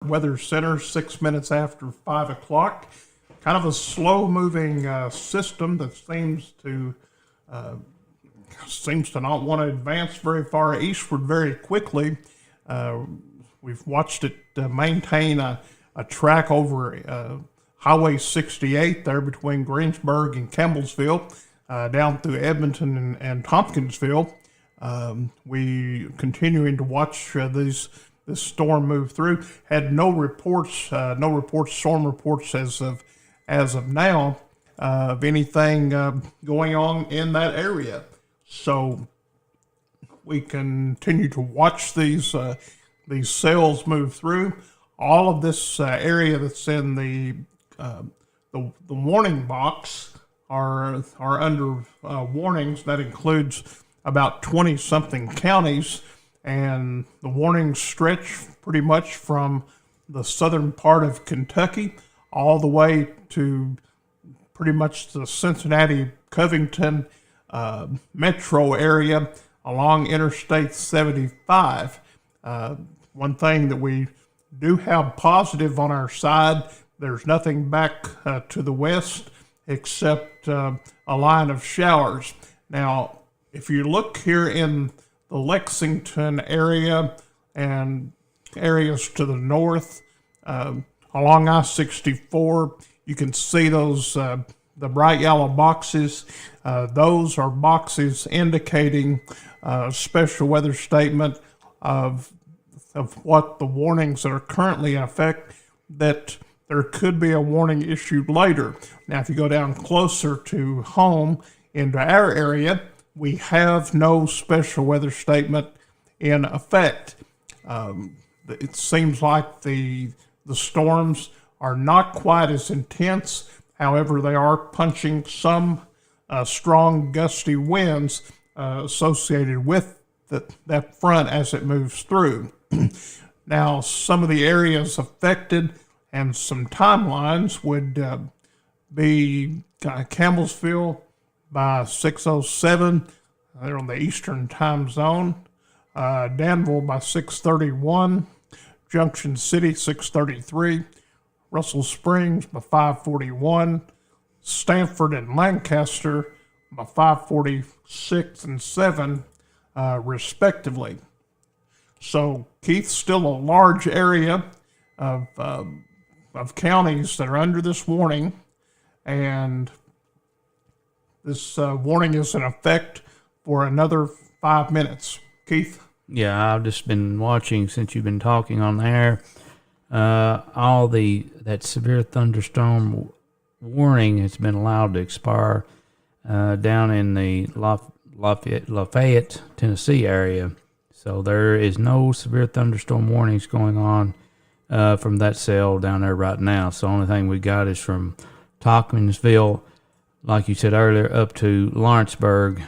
Weather Center, 6 minutes after 5 o'clock. Kind of a slow-moving system that seems to not want to advance very far eastward very quickly. We've watched it maintain a track over Highway 68 there between Greensburg and Campbellsville, down through Edmonton and Tompkinsville. We continuing to watch this storm move through. Had no storm reports as of now of anything going on in that area. So we continue to watch these cells move through. All of this area that's in the warning box are under warnings. That includes about 20-something counties, and the warnings stretch pretty much from the southern part of Kentucky all the way to pretty much the Cincinnati-Covington metro area along Interstate 75. One thing that we do have positive on our side, there's nothing back to the west except a line of showers. Now, if you look here in the Lexington area and areas to the north, along I-64, you can see those the bright yellow boxes. Those are boxes indicating special weather statement of what the warnings that are currently in effect, that there could be a warning issued later. Now, if you go down closer to home into our area, we have no special weather statement in effect. It seems like the storms are not quite as intense. However, they are punching some strong gusty winds associated with that front as it moves through. Now, some of the areas affected and some timelines would be Campbellsville by 6:07. They're on the Eastern time zone. Danville by 6:31. Junction City 6:33. Russell Springs by 5:41. Stanford and Lancaster by 5:46 and 7, respectively. So, Keith, still a large area of counties that are under this warning, and this warning is in effect for another 5 minutes. Keith? Yeah, I've just been watching since you've been talking on there. That severe thunderstorm warning has been allowed to expire down in the Lafayette, Tennessee area. So there is no severe thunderstorm warnings going on from that cell down there right now. So the only thing we got is from Tompkinsville, like you said earlier, up to Lawrenceburg.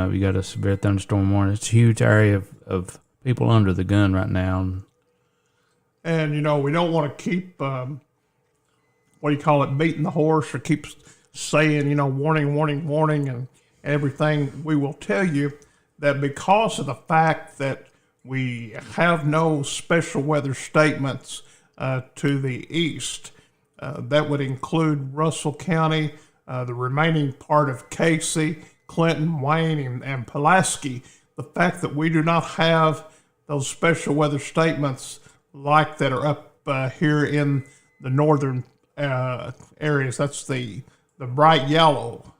We got a severe thunderstorm warning. It's a huge area of people under the gun right now. And, we don't want to keep, beating the horse, or keep saying, warning, warning, warning, and everything. We will tell you that because of the fact that we have no special weather statements to the east, that would include Russell County, the remaining part of Casey, Clinton, Wayne, and Pulaski. The fact that we do not have those special weather statements like that are up here in the northern areas, that's the bright yellow.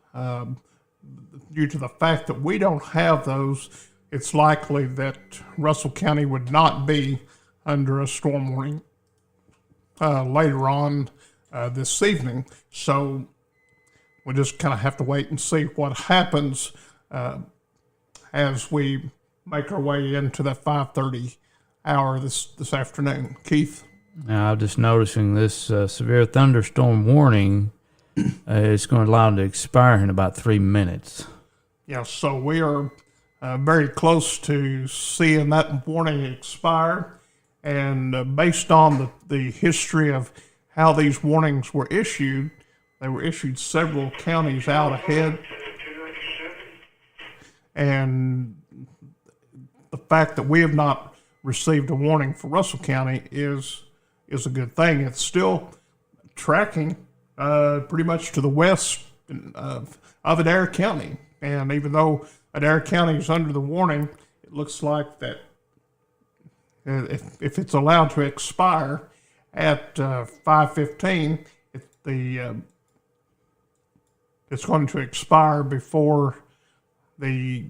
Due to the fact that we don't have those, it's likely that Russell County would not be under a storm warning later on this evening. So we just kind of have to wait and see what happens as we make our way into that 5:30 hour this afternoon. Keith? Now, I'm just noticing this severe thunderstorm warning is going to allow it to expire in about 3 minutes. Yeah, so we are very close to seeing that warning expire. And based on the history of how these warnings were issued, they were issued several counties out ahead. And the fact that we have not received a warning for Russell County is is a good thing. It's still tracking pretty much to the west of Adair County. And even though Adair County is under the warning, it looks like that if it's allowed to expire at 5:15, it's going to expire before the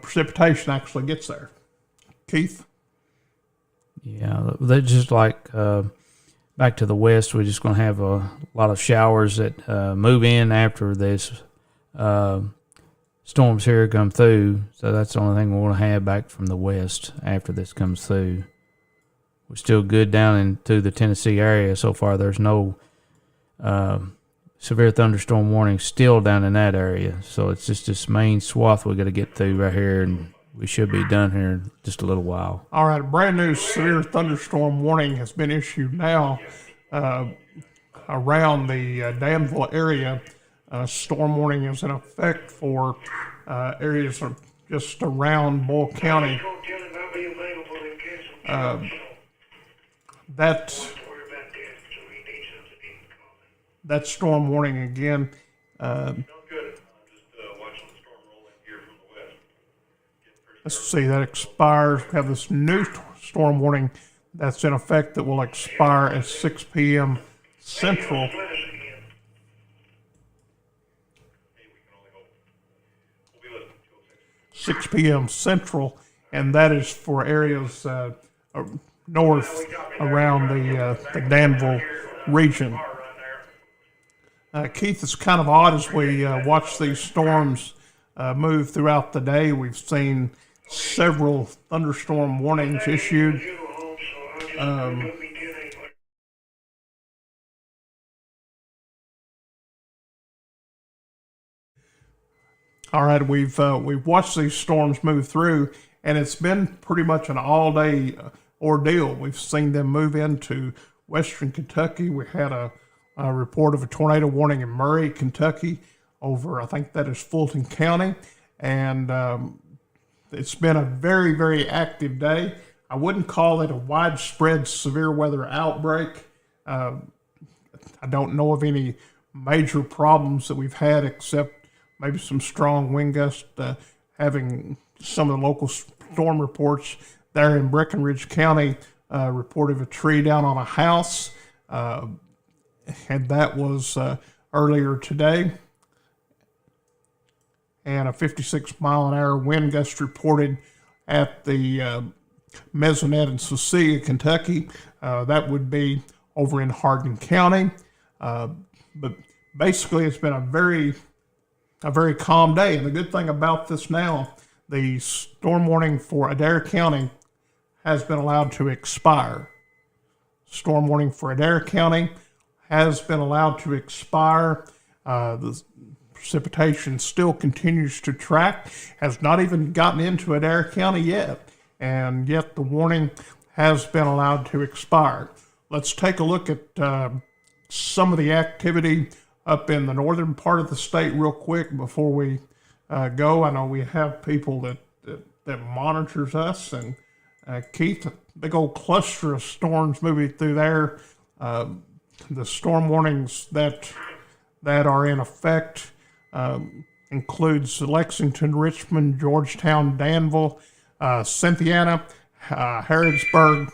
precipitation actually gets there. Keith? Yeah, they're just like back to the west. We're just going to have a lot of showers that move in after this storms here come through. So that's the only thing we want to have back from the west after this comes through. We're still good down into the Tennessee area so far. There's no severe thunderstorm warning still down in that area. So it's just this main swath we got to get through right here, and we should be done here in just a little while. All right, a brand new severe thunderstorm warning has been issued now around the Danville area. Storm warning is in effect for areas just around Boyle County. That storm warning again. Let's see, that expires. We have this new storm warning that's in effect that will expire at 6 p.m. Central. 6 p.m. Central, and that is for areas north around the Danville region. Keith, it's kind of odd as we watch these storms move throughout the day. We've seen several thunderstorm warnings issued. All right, we've watched these storms move through, and it's been pretty much an all-day ordeal. We've seen them move into western Kentucky. We had a report of a tornado warning in Murray, Kentucky, over, I think that is Fulton County, and it's been a very, very active day. I wouldn't call it a widespread severe weather outbreak. I don't know of any major problems that we've had except maybe some strong wind gusts, having some of the local storm reports there in Breckinridge County reported a tree down on a house, and that was earlier today. And a 56-mile-an-hour wind gust reported at the Mesonet in Cecilia, Kentucky. That would be over in Hardin County. But basically, it's been a very calm day. And the good thing about this now, the storm warning for Adair County has been allowed to expire. Storm warning for Adair County has been allowed to expire. The precipitation still continues to track, has not even gotten into Adair County yet, and yet the warning has been allowed to expire. Let's take a look at some of the activity up in the northern part of the state real quick before we go. I know we have people that monitors us, and Keith, a big old cluster of storms moving through there. The storm warnings that are in effect includes Lexington, Richmond, Georgetown, Danville, Cynthiana, Harrodsburg,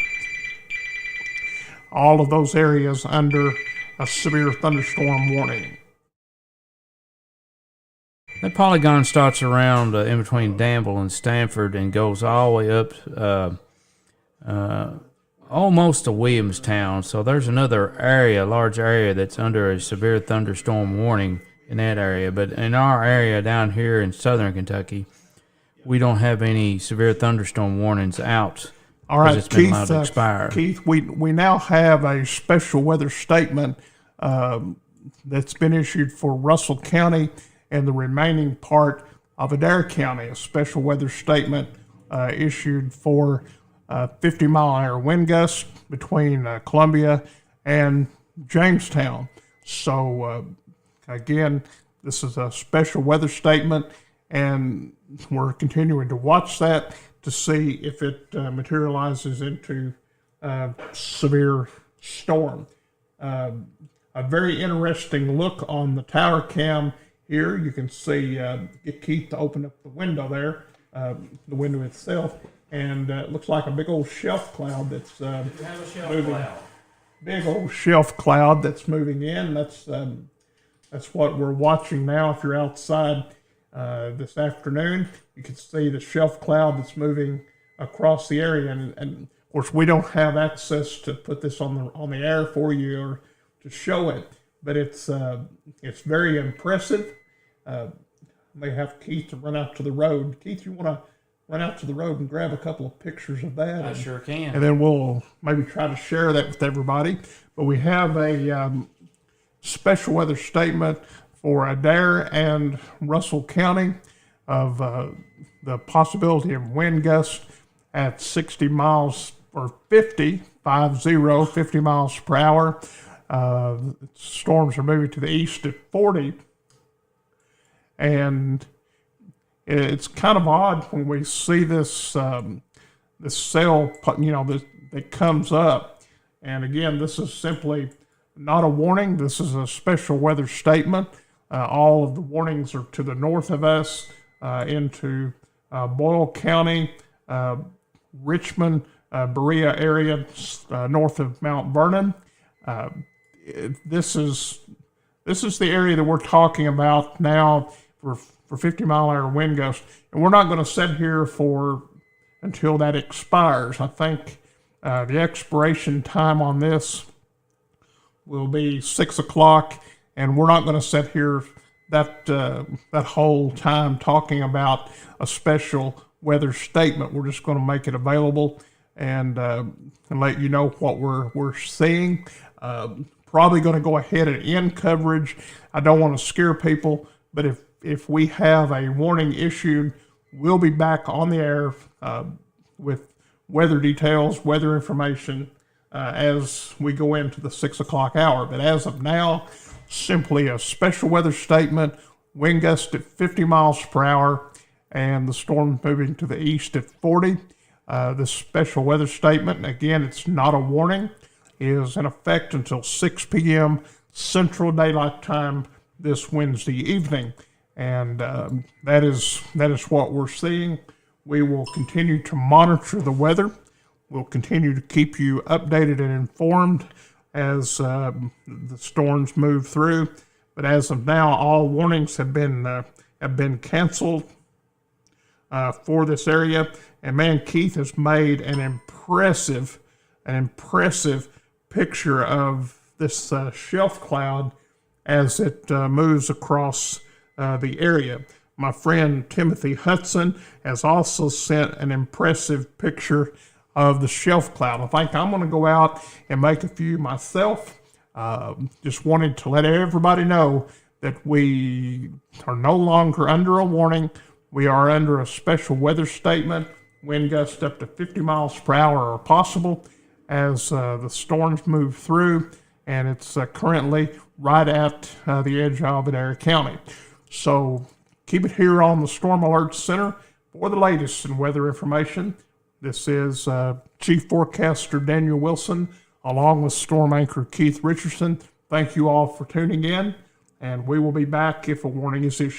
all of those areas under a severe thunderstorm warning. That polygon starts around in between Danville and Stanford and goes all the way up almost to Williamstown. So there's another area, large area, that's under a severe thunderstorm warning in that area. But in our area down here in southern Kentucky, we don't have any severe thunderstorm warnings out. All right, it's been allowed to expire. Keith, we now have a special weather statement that's been issued for Russell County and the remaining part of Adair County. A special weather statement issued for 50-mile-an-hour wind gusts between Columbia and Jamestown. So, again, this is a special weather statement, and we're continuing to watch that. to see if it materializes into severe storm. A very interesting look on the tower cam here. You can see, get Keith to open up the window there, the window itself, and it looks like a big old shelf cloud that's moving. Big old shelf cloud that's moving in. That's what we're watching now. If you're outside this afternoon, you can see the shelf cloud that's moving across the area, and of course we don't have access to put this on the air for you or to show it, but it's very impressive. May have Keith to run out to the road. Keith, you want to run out to the road and grab a couple of pictures of that? I sure can. And then we'll maybe try to share that with everybody. But we have a special weather statement for Adair and Russell County of the possibility of wind gusts at 60 miles or 50 miles per hour. Storms are moving to the east at 40. And it's kind of odd when we see this this cell, that comes up. And again, this is simply not a warning. This is a special weather statement. All of the warnings are to the north of us, into Boyle County, Richmond, Berea area, north of Mount Vernon. This is the area that we're talking about now for 50-mile-an-hour wind gusts, and we're not going to sit here until that expires. I think the expiration time on this will be 6 o'clock, and we're not going to sit here that whole time talking about a special weather statement. We're just going to make it available and let you know what we're seeing. Probably going to go ahead and end coverage. I don't want to scare people, but if we have a warning issued, we'll be back on the air with weather details, weather information as we go into the 6 o'clock hour. But as of now, simply a special weather statement, wind gust at 50 miles per hour, and the storm moving to the east at 40. This special weather statement, again, it's not a warning, is in effect until 6 p.m. Central Daylight Time this Wednesday evening. And that is what we're seeing. We will continue to monitor the weather. We'll continue to keep you updated and informed as the storms move through. But as of now, all warnings have been canceled for this area. And man, Keith has made an impressive picture of this shelf cloud as it moves across the area. My friend Timothy Hudson has also sent an impressive picture of the shelf cloud. I think I'm going to go out and make a few myself. Just wanted to let everybody know that we are no longer under a warning. We are under a special weather statement. Wind gusts up to 50 miles per hour are possible as the storms move through, and it's currently right at the edge of Adair County. So keep it here on the Storm Alert Center for the latest in weather information. This is Chief Forecaster Daniel Wilson, along with Storm Anchor Keith Richardson. Thank you all for tuning in, and we will be back if a warning is issued.